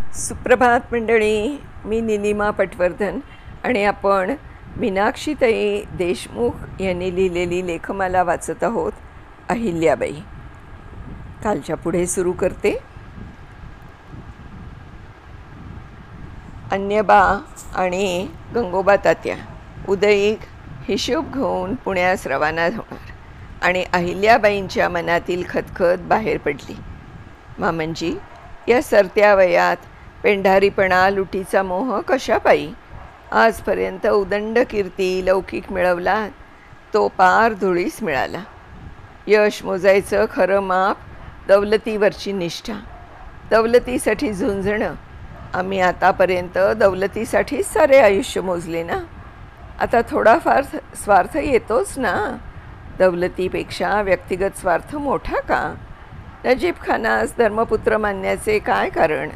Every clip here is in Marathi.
सुप्रभात मंडळी. मी निलिमा पटवर्धन आणि आपण मीनाक्षीताई देशमुख यांनी लिहिलेली लेखमाला वाचत आहोत. अहिल्याबाई. कालच्या पुढे सुरू करते. अन्यबा आणि गंगोबा तात्या उदयीक हिशोब घेऊन पुण्यास रवाना होणार आणि अहिल्याबाईंच्या मनातील खतखत बाहेर पडली. मामंजी, या सरत्या वयात पेंढारीपणा, लुटीचा मोह कशापायी? आजपर्यंत उदंड कीर्ती, लौकिक मिळवला तो पार धुळीस मिळाला. यश मोजायचं खरं माप दौलतीवरची निष्ठा, दौलतीसाठी झुंजणं. आम्ही आतापर्यंत दौलतीसाठीच सारे आयुष्य मोजले ना. आता थोडाफार स्वार्थ येतोच ना. दौलतीपेक्षा व्यक्तिगत स्वार्थ मोठा का? नजीब खानास धर्मपुत्र मानण्याचे काय कारण?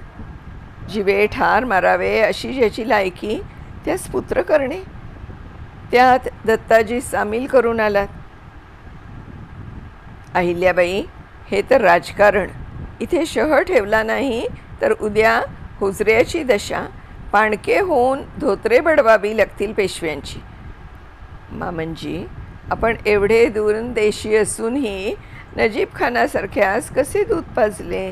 जिवे ठार मारावे अशी ज्याची लायकी त्यास पुत्र करणे. त्यात दत्ताजी सामील करून आलात. अहिल्याबाई, हे तर राजकारण. इथे शह ठेवला नाही तर उद्या हुजऱ्याची दशा, पाणके होऊन धोत्रे बडवावी लागतील पेशव्यांची. मामंजी, आपण एवढे दूरदेशी असूनही नजीब खानासारख्यास कसे दूध पाजले?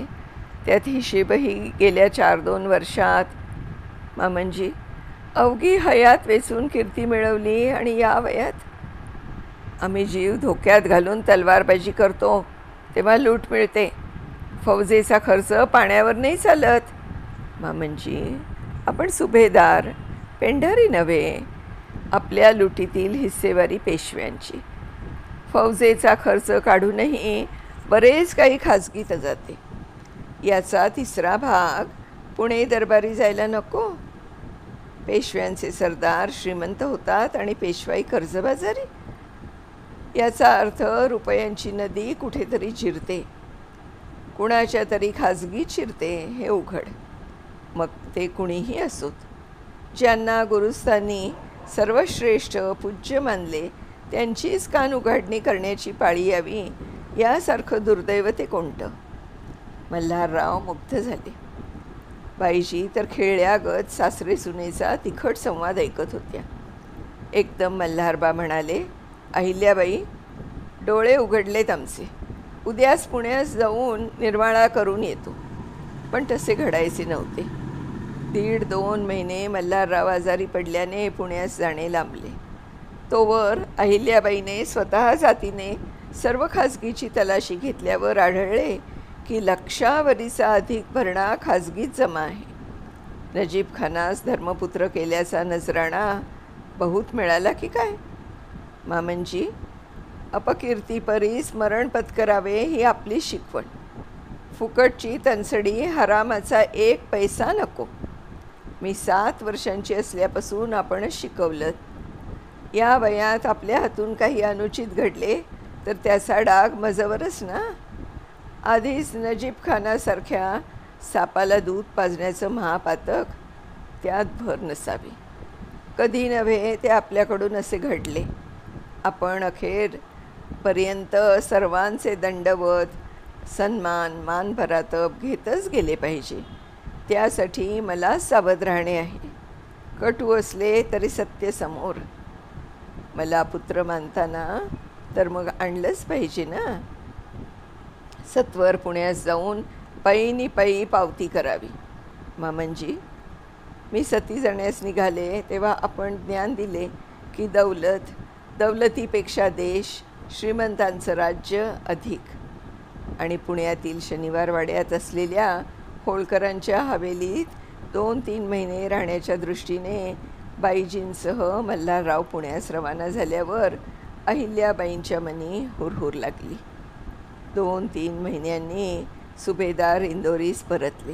त्यात हिशेबही गेल्या 4-2 वर्षात. मामंजी, अवघी हयात वेचून कीर्ती मिळवली आणि या वयात आम्ही जीव धोक्यात घालून तलवारबाजी करतो तेव्हा लूट मिळते. फौजेचा खर्च पाण्यावर नाही चालत. मामंजी, आपण सुभेदार, पेंढारी नव्हे. आपल्या लुटीतील हिस्सेवारी पेशव्यांची. फौजेचा खर्च काढूनही बरेच काही खाजगीत जाते. याचा 3रा भाग पुणे दरबारी जायला नको. पेशव्यांचे सरदार श्रीमंत होतात आणि पेशवाई कर्जबाजारी. याचा अर्थ रुपयांची नदी कुठेतरी जिरते, कुणाच्या तरी खाजगीत शिरते हे उघड. मग ते कुणीही असोत. ज्यांना गुरुस्थानी सर्वश्रेष्ठ पूज्य मानले त्यांचीच कान उघाडणी करण्याची पाळी यावी, यासारखं दुर्दैव ते कोणतं? मल्हारराव मुग्ध झाले. बाईजी तर खेळल्यागत सासरे सुनेचा तिखट संवाद ऐकत होत्या. एकदम मल्हारबा म्हणाले, अहिल्याबाई, डोळे उघडलेत आमचे. उद्याच पुण्यास जाऊन निर्वाळा करून येतो. पण तसे घडायचे नव्हते. 1.5-2 महिने मल्हारराव आजारी पडल्याने पुण्यास जाणे लांबले. तोवर अहिल्याबाईने स्वतः जातीने सर्व खाजगीची तलाशी घेतल्यावर आढळले की लक्षावरीचा अधिक भरणा खाजगीत जमा आहे. नजीब खानास धर्मपुत्र केल्याचा नजराणा बहुत मिळाला की काय? मामंजी, अपकीर्तीपरी स्मरण पत्करावे ही आपली शिकवण. फुकटची तनसडी, हरामाचा 1 पैसा नको. मी 7 वर्षांची असल्यापासून आपणच शिकवलं. या वयात आपल्या हातून काही अनुचित घडले तर त्याचा डाग मजवरच ना. आधीच नजीब खानासारख्या सापाला दूध पाजण्याचं महापातक, त्यात भर नसावी. कधी नव्हे ते आपल्याकडून असे घडले. आपण अखेरपर्यंत सर्वांचे दंडवत, सन्मान, मानभरातप घेतच गेले पाहिजे. त्यासाठी मला सावध राहणे आहे. कटू असले तरी सत्य समोर. मला पुत्र मानताना तर मग आणलंच पाहिजे ना. सत्वर पुण्यास जाऊन पैनी पै पावती करावी. मामंजी, मी सती जाण्यास निघाले तेव्हा आपण ज्ञान दिले की दौलतीपेक्षा देश, श्रीमंतांचं राज्य अधिक. आणि पुण्यातील शनिवारवाड्यात असलेल्या होळकरांच्या हवेलीत 2-3 महिने राहण्याच्या दृष्टीने बाईजींसह मल्हारराव पुण्यास रवाना झाल्यावर अहिल्याबाईंच्या मनी हुरहुर लागली. 2-3 महिन्यांनी सुभेदार इंदोरीस परतले.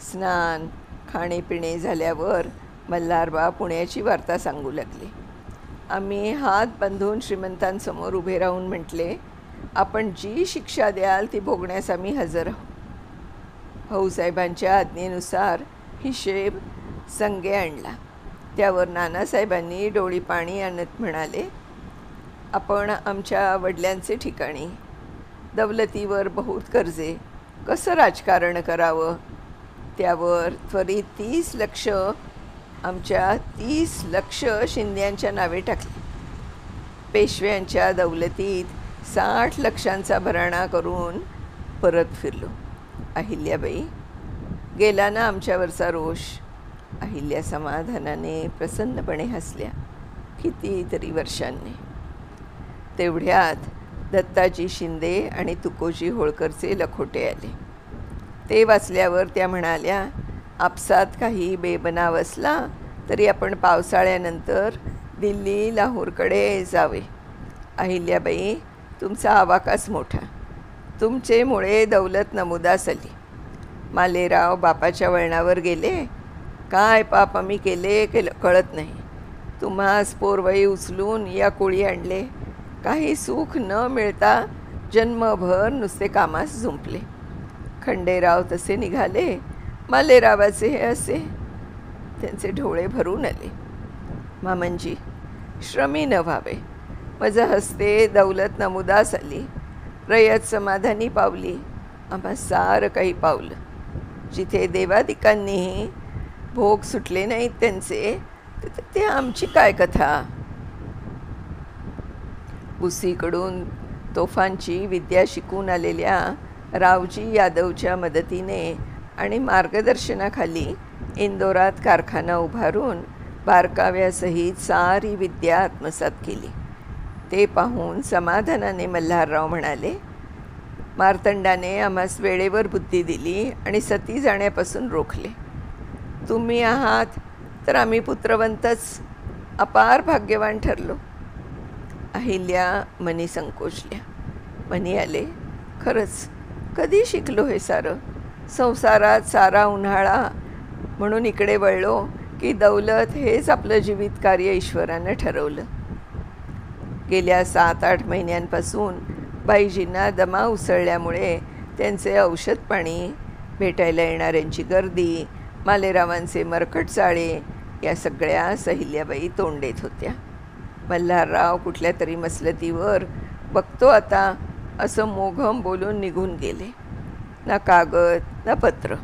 स्नान, खाणेपिणे झाल्यावर मल्हारबा पुण्याची वार्ता सांगू लागले. आम्ही हात बांधून श्रीमंतांसमोर उभे राहून म्हटले, आपण जी शिक्षा द्याल ती भोगण्यास आम्ही हजर आहोत. भाऊसाहेबांच्या आज्ञेनुसार हिशेब संगे आणला. त्यावर नानासाहेबांनी डोळी पाणी आणत म्हणाले, आपण आमच्या वडिलांचे ठिकाणी. दौलतीवर बहुत कर्जे, कसं राजकारण करावं? त्यावर त्वरित 30 लक्ष, आमच्या 30 लक्ष शिंद्यांच्या नावे टाकले. पेशव्यांच्या दौलतीत 60 लक्षांचा भराणा करून परत फिरलो. अहिल्याबाई, गेला ना आमच्यावरचा रोष. अहिल्या समाधानाने प्रसन्नपणे हसल्या. कितीतरी वर्षांनी. तेवढ्यात दत्ताजी शिंदे आणि तुकोजी होळकरचे लखोटे आले. ते वाचल्यावर त्या म्हणाल्या, आपसात काही बेबनाव असला तरी आपण पावसाळ्यानंतर दिल्ली लाहोरकडे जावे. अहिल्याबाई, तुमचा आवाकाच मोठा. तुमचे मुळे दौलत नमुदास आली. मालेराव बापाच्या वळणावर गेले. काय पाप आम्ही केले कळत नाही. तुम्हास पोरवई उचलून या कोळी आणले. काही सुख न मिळता जन्मभर नुसते कामास झुंपले. खंडेराव तसे निघाले. मालेरावाचे हे असे. त्यांचे डोळे भरून आले. मामनजी, श्रमी न व्हावे. माझ्या हस्ते दौलत नमुदास आली. रयत समाधानी पावली. आम्हा सारं काही पावलं. जिथे देवादिकांनीही भोग सुटले नाहीत त्यांचे, ते आमची काय कथा. बुसीकडून तोफांची विद्या शिकून आलेल्या रावजी यादवच्या मदतीने आणि मार्गदर्शनाखाली इंदोरात कारखाना उभारून बारकाव्यासहित सारी विद्या आत्मसात केली. ते पाहून समाधानाने मल्हारराव म्हणाले, मार्तंडाने आम्हास वेळेवर बुद्धी दिली आणि सती जाण्यापासून रोखले. तुम्ही आहात तर आम्ही पुत्रवंतच अपार भाग्यवान ठरलो. अहिल्या मनी संकोचल्या. मनी आले, खरंच कधी शिकलो हे सारं. संसारात सारा उन्हाळा म्हणून इकडे वळलो की दौलत हेच आपलं जीवित कार्य ईश्वरानं ठरवलं. गेल्या 7-8 महिन्यांपासून बाईजींना दमा उसळल्यामुळे त्यांचे औषध पाणी, भेटायला येणाऱ्यांची गर्दी, मालेरावांचे मरकट चाळे या सगळ्या अहिल्याबाई तोंड देत होत्या. मल्हारराव कुठल्या तरी मसलतीवर बघतो आता असं मोघम बोलून निघून गेले. ना कागद ना पत्र.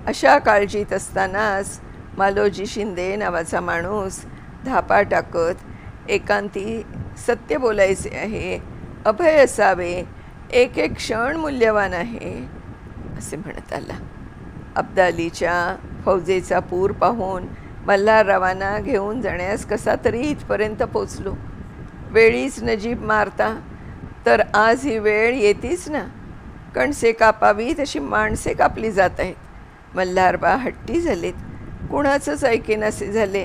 अशा काळजीत असतानाच मालोजी शिंदे नावाचा माणूस धापा टाकत एकांती सत्य बोलायचे आहे, अभय असावे, एक एक क्षण मूल्यवान आहे असे म्हणत आला. अब्दालीच्या फौजेचा पूर पाहून मल्हाररावांना घेऊन जाण्यास कसा तरी इथपर्यंत पोचलो. वेळीच नजीब मारता तर आज ही वेळ येतीच ना. कणसे कापावी तशी माणसे कापली जात आहेत. मल्हारबा हट्टी झालेत. कुणाचंच ऐकेनासे झाले.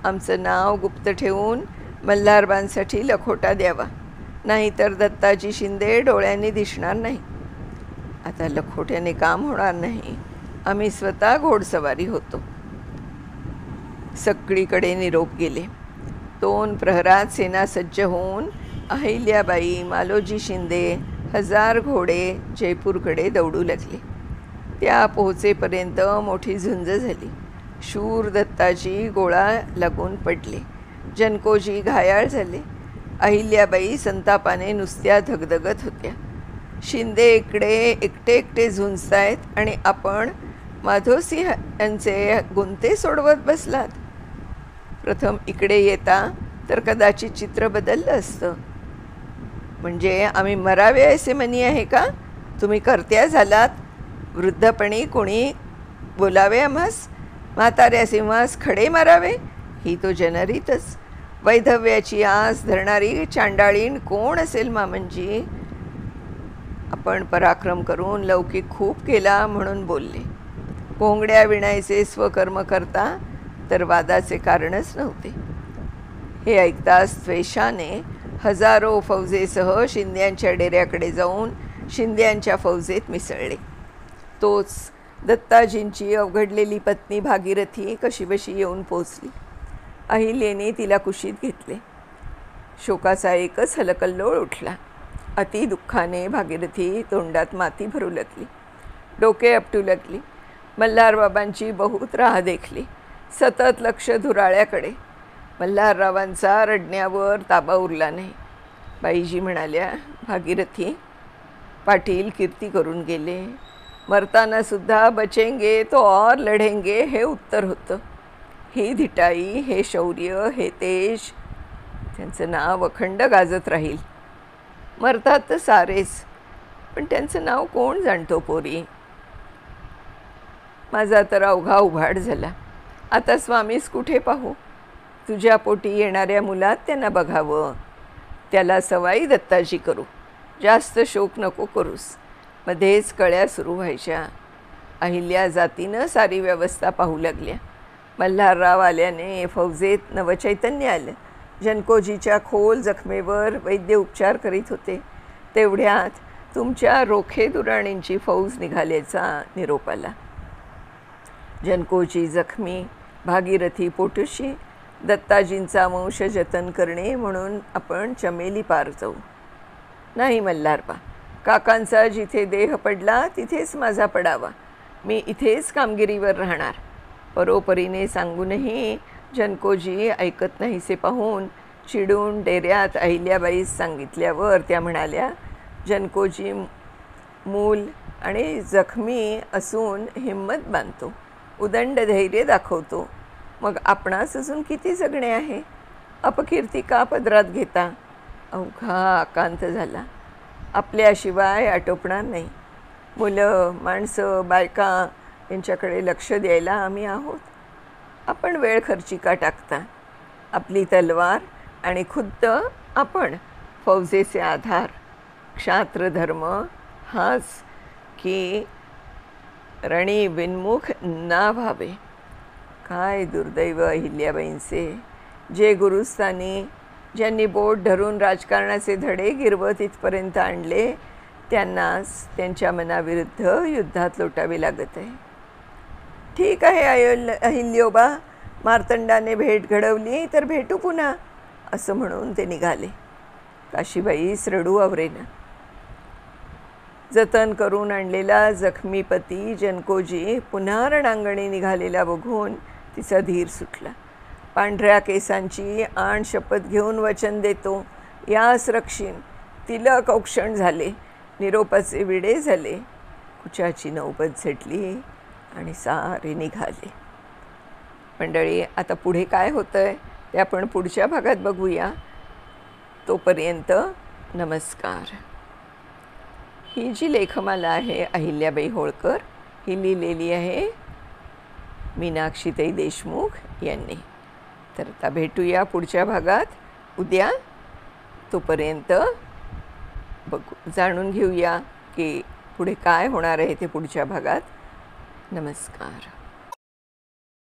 आमचं नाव गुप्त ठेवून मल्हारबांसाठी लखोटा द्यावा, नाहीतर दत्ताजी शिंदे डोळ्यांनी दिसणार नाही. आता लखोट्याने काम होणार नाही. आम्ही स्वतः घोडसवारी होतो. सगळीकडे निरोप गेले. 2 प्रहरात सेना सज्ज होऊन अहिल्याबाई, मालोजी शिंदे 1000 घोडे जयपूरकडे दौडू लागले. त्या पोहोचेपर्यंत मोठी झुंज झाली. शूर दत्ताजी गोळा लागून पडले. जनकोजी घायाळ झाले. अहिल्याबाई संतापाने नुसत्या धगधगत होत्या. शिंदे इकडे एकटे एकटे झुंजतायत आणि आपण माधोसिंह यांचे गुंते सोडवत बसलात. प्रथम इकडे येता तर कदाचित चित्र बदललं असतं. म्हणजे आम्ही मरावे असे मनी आहे का? तुम्ही कर्त्या झालात. वृद्धपणी कोणी बोलावे आम्हास? म्हाताऱ्या सिंहास खडे मारावे ही तो जनरीतच. वैधव्याची आस धरणारी चांडाळीण कोण असेल मामनजी? आपण पराक्रम करून लौकिक खूप केला म्हणून बोलले. कोंगड्या विणायचे स्वकर्म करता तर वादाचे कारणच नव्हते. हे ऐकताच द्वेषाने हजारो फौजेसह शिंद्यांच्या डेऱ्याकडे जाऊन शिंद्यांच्या फौजेत मिसळले. तोच दत्ताजींची अवघडलेली पत्नी भागीरथी कशीबशी येऊन पोचली. अहिल्याने तिला कुशीत घेतले. शोकाचा एकच हलकल्लोळ उठला. अति दुःखाने भागीरथी तोंडात माती भरू लागली. डोके आपटू लागली. मल्हारबाबांची बहुत राह देखली. सतत लक्ष धुराळ्याकडे. मल्हाररावांचा रडण्यावर ताबा उरला नाही. बाईजी म्हणाल्या, भागीरथी, पाटील कीर्ती करून गेले. मरताना सुद्धा बचेंगे तो और लढेंगे हे उत्तर होतं. ही धिटाई, हे शौर्य, हे तेज, त्यांचं नाव अखंड गाजत राहील. मरतात तर सारेच, पण त्यांचं नाव कोण जाणतो पोरी. माझा तर अवघा उभाड झाला. आता स्वामीस कुठे पाहू. तुझ्या पोटी येणाऱ्या मुलात त्यांना बघावं. त्याला सवाई दत्ताजी करू. जास्त शोक नको करूस. मध्येच कळ्या सुरू व्हायच्या. अहिल्या जातीनं सारी व्यवस्था पाहू लागल्या. मल्हारराव आल्याने फौजेत नवचैतन्य आलं. जनकोजीच्या खोल जखमेवर वैद्य उपचार करीत होते. तेवढ्यात तुमच्या रोखे दुराणींची फौज निघाल्याचा निरोप आला. जनकोजी जखमी, भागीरथी पोटुशी, दत्ताजींचा वंश जतन करणे म्हणून आपण चमेली पार जाऊ. नाही मल्हारबा, काकांचा जिथे देह पडला तिथेच माझा पडावा. मी इथेच कामगिरीवर राहणार. परोपरीने सांगूनही जनकोजी ऐकत नाहीसे पाहून चिडून डेऱ्यात अहिल्याबाईस सांगितल्यावर त्या म्हणाल्या, जनकोजी मूल आणि जखमी असून हिंमत बांधतो, उदंड धैर्य दाखवतो. मग आपणास अजून किती जगणे आहे. अपकीर्ती का पदरात घेता. अवघा आकांत झाला. आपल्याशिवाय आटोपणार नाही. मुलं, माणसं, बायका यांच्याकडे लक्ष द्यायला आम्ही आहोत. आपण वेळ खर्ची का टाकता. आपली तलवार आणि खुद्द आपण फौजेचे आधार. क्षात्रधर्म हाच की रणी विन्मुख ना व्हावे. काय दुर्दैव अहिल्याबाईंचे. जे गुरुस्थानी, ज्यांनी बोट धरून राजकारणाचे धडे गिरवत इथपर्यंत आणले, त्यांनाच त्यांच्या मनाविरुद्ध युद्धात लोटावे लागत आहे. ठीक आहे अहिल्योबा, मार्तंडाने भेट घडवली तर भेटू पुन्हा, असं म्हणून ते निघाले. काशीबाईस रडू आवरेना. जतन करून आणलेला जखमी पती जनकोजी पुन्हा रणांगणी निघालेला बघून तिचा धीर सुटला. पांढऱ्या केसांची आण शपथ घेऊन वचन देतो, यास रक्षीन. तिलक औक्षण झाले. निरोपाचे विडे झाले. कुचाची नौबत झटली आणि सारे निघाले. मंडळी, आता पुढे काय होतंय ते आपण पुढच्या भागात बघूया. तोपर्यंत नमस्कार. ही जी लेखमाला आहे अहिल्याबाई होळकर, ही लिहिलेली आहे मीनाक्षीताई देशमुख यांनी. तर आता भेटूया पुढच्या भागात उद्या. तोपर्यंत जाणून घेऊया की पुढे काय होणार आहे ते पुढच्या भागात. नमस्कार.